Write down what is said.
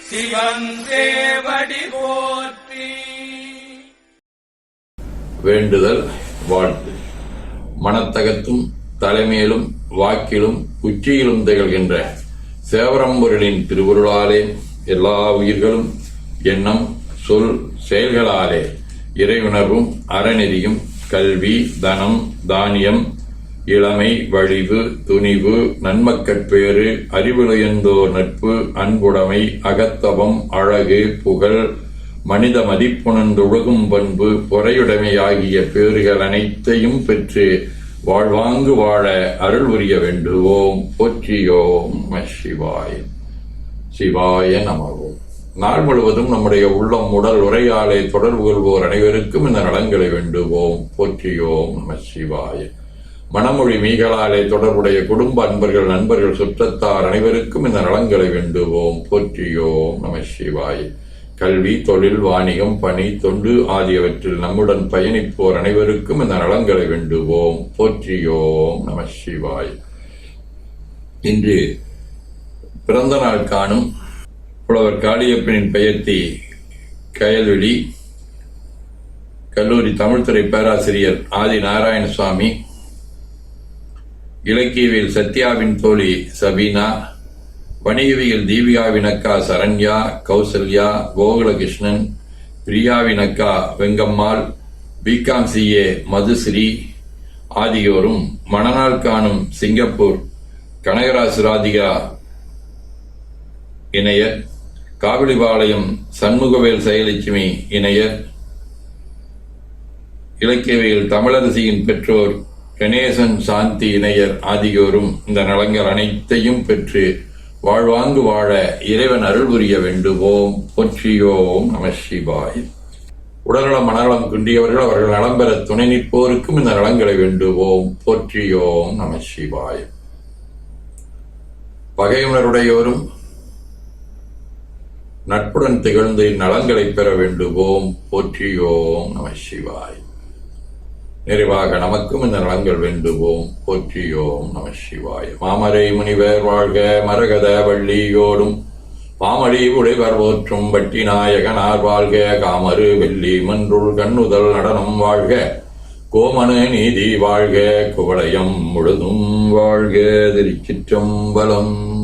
சிவன் சேவடி போற்றி. வேண்டுதல் வாழ்த்து. மனத்தகத்தும் தலைமையிலும் வாக்கிலும் உச்சியிலும் திகழ்கின்ற சேவரம்பொருளின் திருவுருளாலே எல்லா உயிர்களும் எண்ணம் சொல் செயல்களாலே இறையுணர்வும் அறநெறியும் கல்வி தனம் தானியம் இளமை வழிவு துணிவு நன்மக்கட்பேறு அறிவுளையந்தோர் நட்பு அன்புடைமை அகத்தவம் அழகு புகழ் மனித மதிப்புணர்ந்தொழுகும் பண்பு பொறையுடைமை ஆகிய பேறுகள் அனைத்தையும் பெற்று வாழ்வாங்கு வாழ அருள் புரிய வேண்டுவோம். போற்றியோம் நம சிவாய. சிவாய நமவோம். நாள் முழுவதும் நம்முடைய உள்ளம் உடல் உரையாலே தொடர்பு கொள்வோர் அனைவருக்கும் இந்த நலன்களை வேண்டுவோம். போற்றியோம் நம சிவாய. மனமொழி மீகளாலே தொடர்புடைய குடும்ப அன்பர்கள் நண்பர்கள் சுற்றத்தார் அனைவருக்கும் இந்த நலன்களை வேண்டுவோம். போற்றியோம் நம சிவாய. கல்வி தொழில் வாணிகம் பணி தொண்டு ஆகியவற்றில் நம்முடன் பயணிப்போர் அனைவருக்கும் இந்த நலன்களை வேண்டுவோம். போற்றியோம் நம சிவாய. இன்று பிறந்த நாள் காணும் புலவர் காளியப்பனின் பெயர்த்தி கயல்வெளி கல்லூரி தமிழ்துறை பேராசிரியர் ஆதி நாராயணசுவாமி, இலக்கியவியல் சத்யாவின் தோழி சபீனா, வணிகவியல் தீபிகாவின் அக்கா சரண்யா, கௌசல்யா, கோகுலகிருஷ்ணன், பிரியாவின் அக்கா வெங்கம்மாள், பிகாம் CA மதுஸ்ரீ ஆகியோரும் மணநாள் காணும் சிங்கப்பூர் கனகராசு ராதிகா இணையர், காவிலிபாளையம் சண்முகவேல் செயலட்சுமி இணையர், இலக்கியவியல் தமிழரசியின் பெற்றோர் கணேசன் சாந்தி இணையர் ஆகியோரும் இந்த நலங்கள் அனைத்தையும் பெற்று வாழ்வாங்கு வாழ இறைவன் அருள் புரிய வேண்டுவோம். போற்றியோம் நம சிவாய. உடல்நலம் மனநலம் குன்றியவர்கள் அவர்கள் நலம் பெற துணை நிற்போருக்கும் இந்த நலங்களை வேண்டுவோம். போற்றியோம் நம சிவாய. பகையுணருடையோரும் நட்புடன் திகழ்ந்து இந்நலங்களை பெற வேண்டுவோம். போற்றியோம் நம சிவாய. நிறைவாக நமக்கும் இந்த நலங்கள் வேண்டுவோம். போற்றியோம் நம சிவாய. மாமரை முனிவர் வாழ்க மரகத வள்ளியோடும் பாமடி உடைவர் போற்றும் பட்டி நாயகனார் வாழ்க. காமரு வெள்ளி மன்றுள் கண்ணுதல் நடனம் வாழ்க. கோமன நீதி வாழ்க. குவளையம் முழுதும் வாழ்க. திருச்சிற்றம்பலம்.